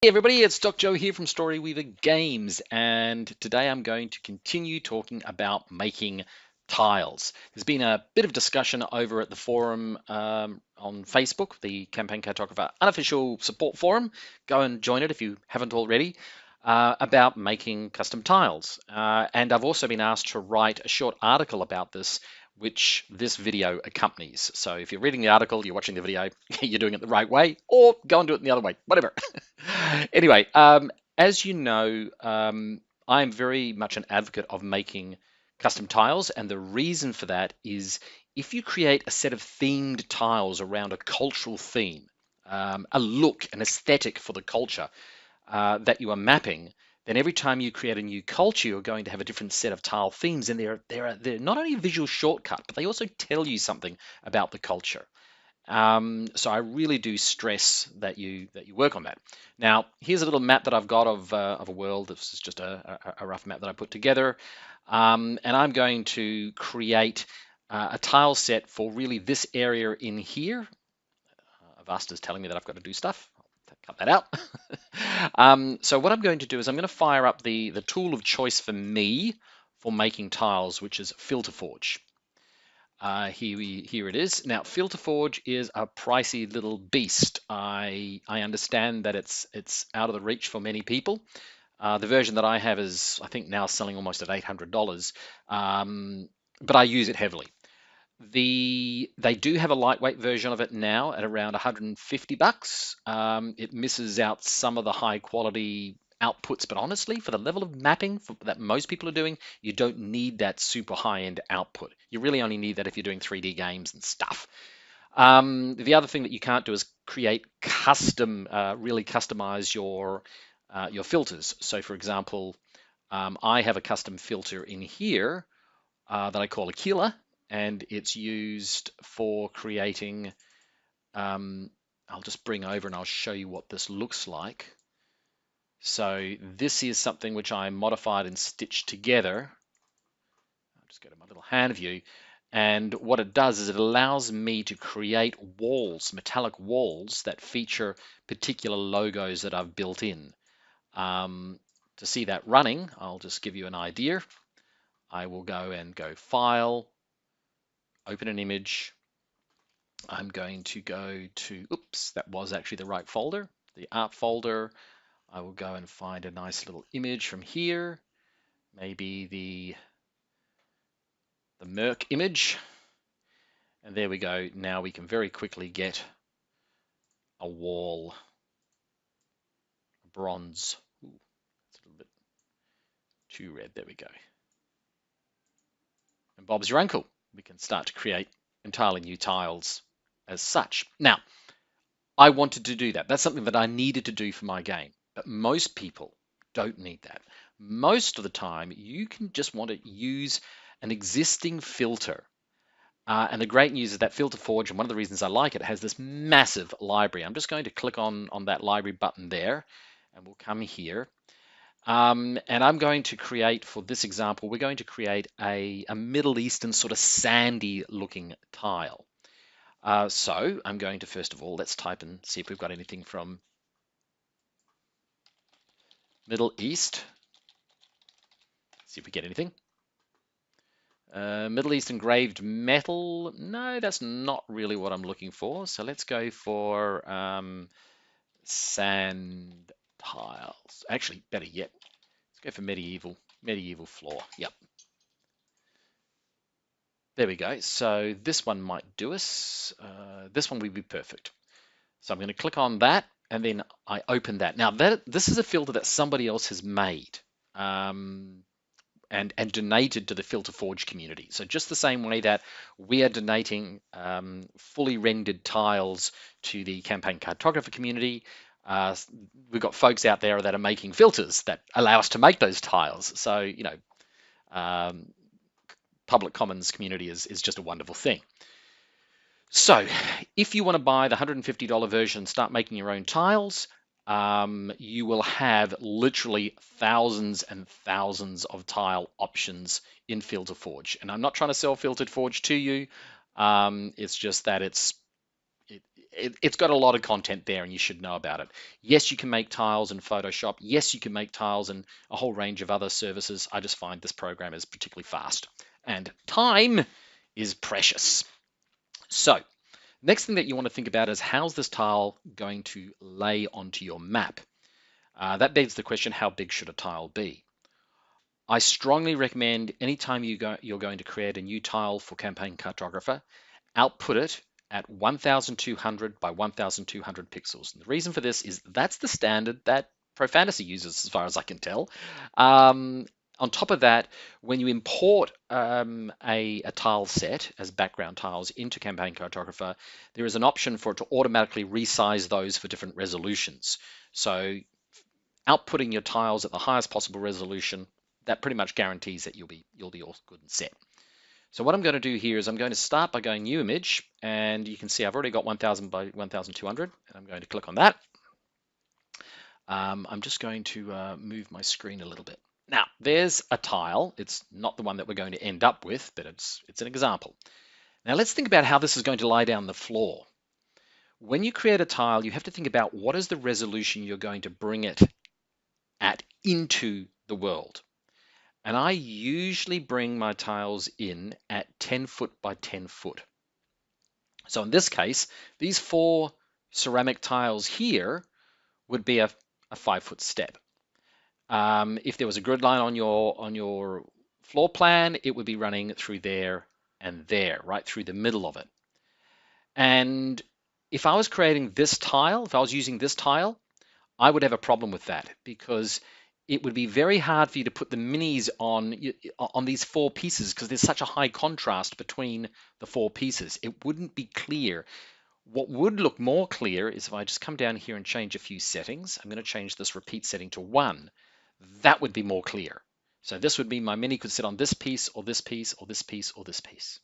Hey everybody, it's Doc Joe here from Storyweaver Games, and today I'm going to continue talking about making tiles. There's been a bit of discussion over at the forum on Facebook, the Campaign Cartographer unofficial support forum. Go and join it if you haven't already, about making custom tiles. And I've also been asked to write a short article about this, which this video accompanies. So if you're reading the article, you're watching the video, you're doing it the right way, or go and do it the other way, whatever. Anyway, as you know, I'm very much an advocate of making custom tiles, and the reason for that is if you create a set of themed tiles around a cultural theme, a look, an aesthetic for the culture that you are mapping, then every time you create a new culture, you're going to have a different set of tile themes, and they're not only a visual shortcut, but they also tell you something about the culture. So I really do stress that you work on that. Now, here's a little map that I've got of a world. This is just a rough map that I put together, and I'm going to create a tile set for really this area in here. Avasta's telling me that I've got to do stuff. I'll cut that out. So what I'm going to do is I'm going to fire up the tool of choice for me for making tiles, which is FilterForge. Here it is. Now, FilterForge is a pricey little beast. I understand that it's out of the reach for many people. The version that I have is, I think, now selling almost at $800, but I use it heavily. They do have a lightweight version of it now at around 150 bucks. It misses out some of the high quality outputs, but honestly, for the level of mapping that most people are doing, you don't need that super high-end output. You really only need that if you're doing 3D games and stuff. The other thing that you can't do is create custom, really customize your filters. So, for example, I have a custom filter in here that I call Aquila, and it's used for creating. I'll just bring over and I'll show you what this looks like. So this is something which I modified and stitched together. I'll just go to my little hand view. And what it does is it allows me to create walls, metallic walls that feature particular logos that I've built in. To see that running, I'll just give you an idea. I will go File, Open an image. I'm going to go to, oops, that was actually the right folder, the art folder. I will go and find a nice little image from here, maybe the Merc image. And there we go. Now we can very quickly get a wall, a bronze. Ooh, it's a little bit too red. There we go. And Bob's your uncle. We can start to create entirely new tiles as such. Now, I wanted to do that. That's something that I needed to do for my game. But most people don't need that. Most of the time, you can just want to use an existing filter. And the great news is that FilterForge, and one of the reasons I like it, has this massive library. I'm just going to click on that library button there, and we'll come here. And I'm going to create, for this example, we're going to create a Middle Eastern sort of sandy looking tile. So I'm going to, first of all, let's type and see if we've got anything from Middle East. See if we get anything. Middle East engraved metal. No, that's not really what I'm looking for. So let's go for sand tiles. Actually, better yet, let's go for medieval floor. Yep. There we go. So this one might do us. This one would be perfect. So I'm going to click on that, and then I open that. Now this is a filter that somebody else has made. And donated to the FilterForge community. So just the same way that we are donating fully rendered tiles to the Campaign Cartographer community, we've got folks out there that are making filters that allow us to make those tiles. So, you know, public commons community is just a wonderful thing. So if you want to buy the $150 version, start making your own tiles, you will have literally thousands and thousands of tile options in FilterForge. And I'm not trying to sell FilterForge to you. It's just that it's got a lot of content there and you should know about it. Yes, you can make tiles in Photoshop. Yes, you can make tiles in a whole range of other services. I just find this program is particularly fast and time is precious. So next thing that you want to think about is how's this tile going to lay onto your map? That begs the question, how big should a tile be? I strongly recommend anytime you're going to create a new tile for Campaign Cartographer, output it at 1200 by 1200 pixels. And the reason for this is that's the standard that Pro Fantasy uses, as far as I can tell. On top of that, when you import a tile set as background tiles into Campaign Cartographer, there is an option for it to automatically resize those for different resolutions. So outputting your tiles at the highest possible resolution, that pretty much guarantees that you'll be all good and set. So what I'm going to do here is I'm going to start by going new image, and you can see I've already got 1000 by 1200, and I'm going to click on that. I'm just going to move my screen a little bit. Now, there's a tile. It's not the one that we're going to end up with, but it's an example. Now, let's think about how this is going to lie down the floor. When you create a tile, you have to think about what is the resolution you're going to bring it at into the world. And I usually bring my tiles in at 10 foot by 10 foot. So in this case, these 4 ceramic tiles here would be a 5-foot step. If there was a grid line on your floor plan, it would be running through there and there, right through the middle of it. And if I was creating this tile, if I was using this tile, I would have a problem with that because it would be very hard for you to put the minis on these 4 pieces because there's such a high contrast between the 4 pieces. It wouldn't be clear. What would look more clear is if I just come down here and change a few settings. I'm going to change this repeat setting to 1. That would be more clear. So this would mean my mini could sit on this piece or this piece or this piece or this piece.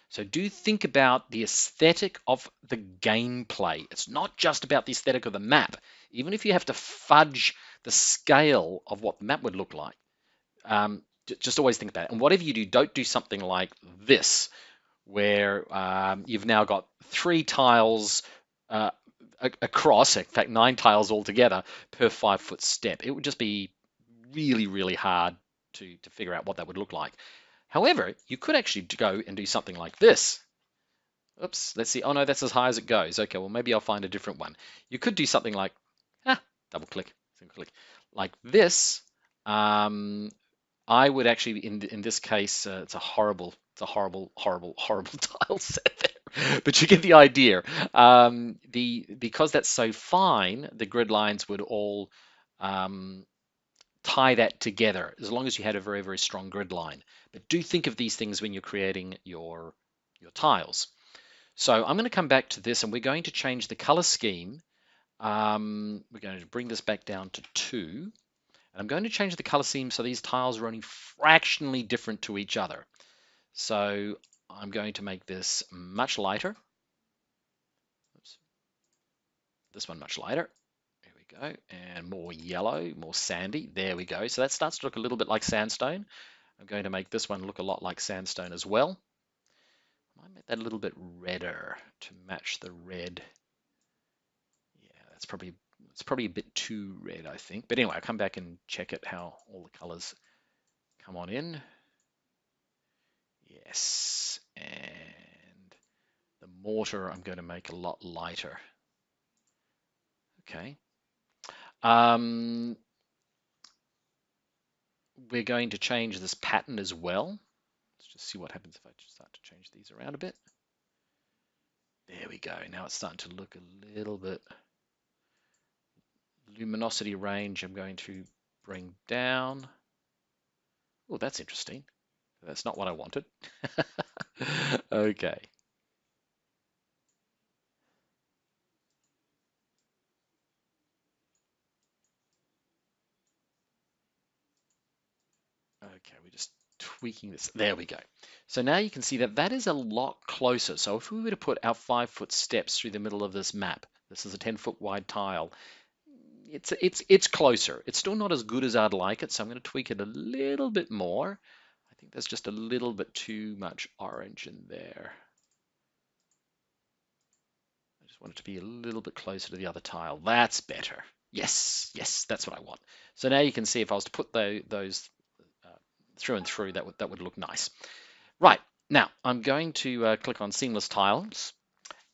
So do think about the aesthetic of the gameplay. It's not just about the aesthetic of the map. Even if you have to fudge the scale of what the map would look like, just always think about it. And whatever you do, don't do something like this, where you've now got 3 tiles across, in fact 9 tiles altogether per 5-foot step. It would just be really, really hard to figure out what that would look like. However, you could actually go and do something like this. Oops, let's see. Oh no, that's as high as it goes. Okay, well maybe I'll find a different one. You could do something like, double click, single click, like this. I would actually, in this case, it's a horrible tile set there, but you get the idea. Because that's so fine, the grid lines would all tie that together as long as you had a very, very strong grid line. But do think of these things when you're creating your tiles. So I'm going to come back to this and we're going to change the color scheme. We're going to bring this back down to 2. And I'm going to change the color scheme so these tiles are only fractionally different to each other. So I'm going to make this much lighter. Oops. This one much lighter. Go, and more yellow, more sandy. There we go. So that starts to look a little bit like sandstone. I'm going to make this one look a lot like sandstone as well. I might make that a little bit redder to match the red. Yeah, it's probably a bit too red, I think. But anyway, I'll come back and check it how all the colors come on in. Yes, and the mortar I'm going to make a lot lighter. Okay. We're going to change this pattern as well. Let's just see what happens if I just start to change these around a bit. There we go. Now it's starting to look a little bit. Luminosity range I'm going to bring down. Oh, that's interesting. That's not what I wanted. Okay. Okay, we're just tweaking this. There we go. So now you can see that that is a lot closer. So if we were to put our 5-foot steps through the middle of this map, this is a 10-foot wide tile, it's closer. It's still not as good as I'd like it, so I'm going to tweak it a little bit more. I think there's just a little bit too much orange in there. want it to be a little bit closer to the other tile. That's better. Yes, yes, that's what I want. So now you can see if I was to put those through and through, that would look nice. Right, now I'm going to click on Seamless Tiles.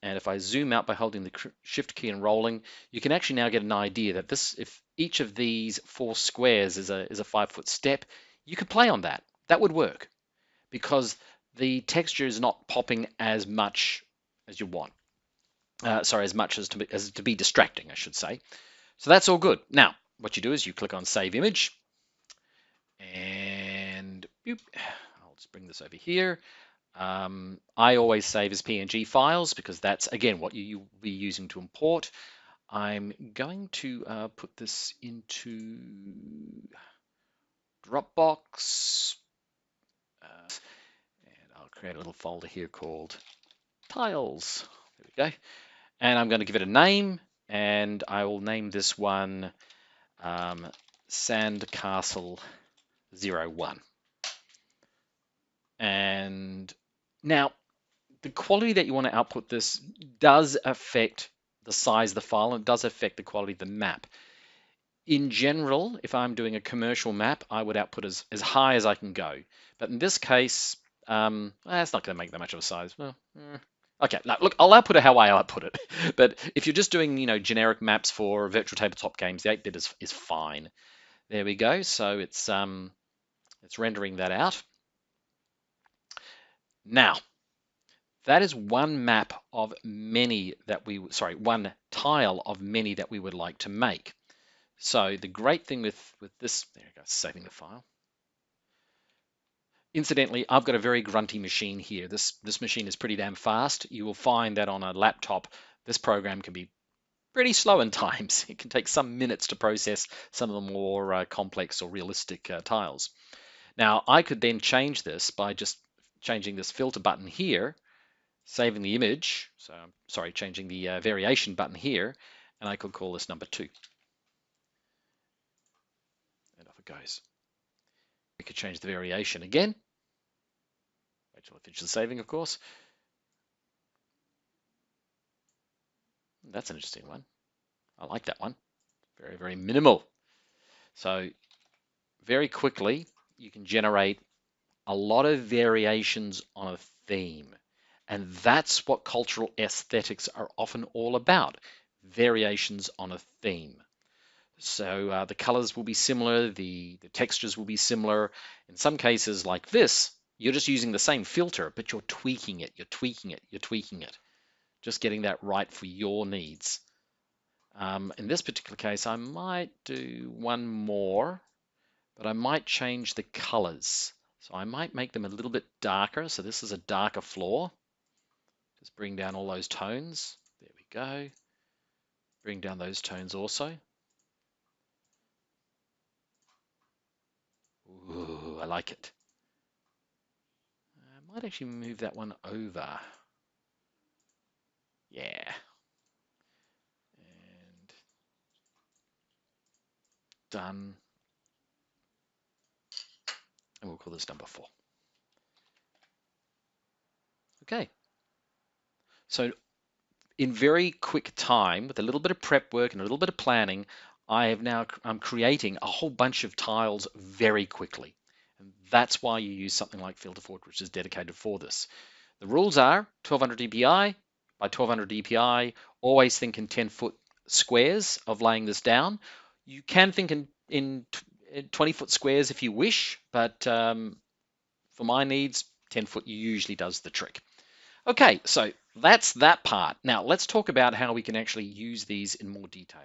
And if I zoom out by holding the Shift key and rolling, you can actually now get an idea that if each of these 4 squares is a 5-foot step, you could play on that. That would work because the texture is not popping as much as you want. Sorry, as much as to be distracting, I should say. So that's all good. Now, what you do is you click on Save Image, and boop, I'll just bring this over here. I always save as PNG files because that's, again, what you'll be using to import. I'm going to put this into Dropbox, and I'll create a little folder here called Tiles. There we go. And I'm going to give it a name, and I will name this one Sandcastle 01. And now, the quality that you want to output this does affect the size of the file, and it does affect the quality of the map. In general, if I'm doing a commercial map, I would output as high as I can go. But in this case, it's not going to make that much of a size. Well, okay, now, look, I'll output it how I output it. But if you're just doing, generic maps for virtual tabletop games, the 8-bit is fine. There we go. So it's rendering that out. Now, that is one map of many that one tile of many that we would like to make. So the great thing with this, there you go, saving the file. Incidentally, I've got a very grunty machine here. This machine is pretty damn fast. You will find that on a laptop, this program can be pretty slow in times. It can take some minutes to process some of the more complex or realistic tiles. Now, I could then change this by just changing this filter button here, saving the image, so I'm sorry, changing the variation button here, and I could call this number 2. And off it goes. We could change the variation again. Wait till it finishes saving, of course. That's an interesting one. I like that one. Very, very minimal. So very quickly, you can generate a lot of variations on a theme. And that's what cultural aesthetics are often all about, variations on a theme. So the colors will be similar, the textures will be similar. In some cases like this, you're just using the same filter, but you're tweaking it, you're tweaking it, you're tweaking it. Just getting that right for your needs. In this particular case, I might do one more, but I might change the colors. So I might make them a little bit darker. So this is a darker floor. Just bring down all those tones. There we go. Bring down those tones also. Ooh, I like it. I might actually move that one over. Yeah. And done. And we'll call this number 4. Okay. So in very quick time, with a little bit of prep work and a little bit of planning, I'm creating a whole bunch of tiles very quickly. And that's why you use something like FilterForge, which is dedicated for this. The rules are 1200 dpi by 1200 dpi. Always think in 10-foot squares of laying this down. You can think in 20-foot squares if you wish, but for my needs, 10-foot usually does the trick. Okay, so that's that part. Now let's talk about how we can actually use these in more detail.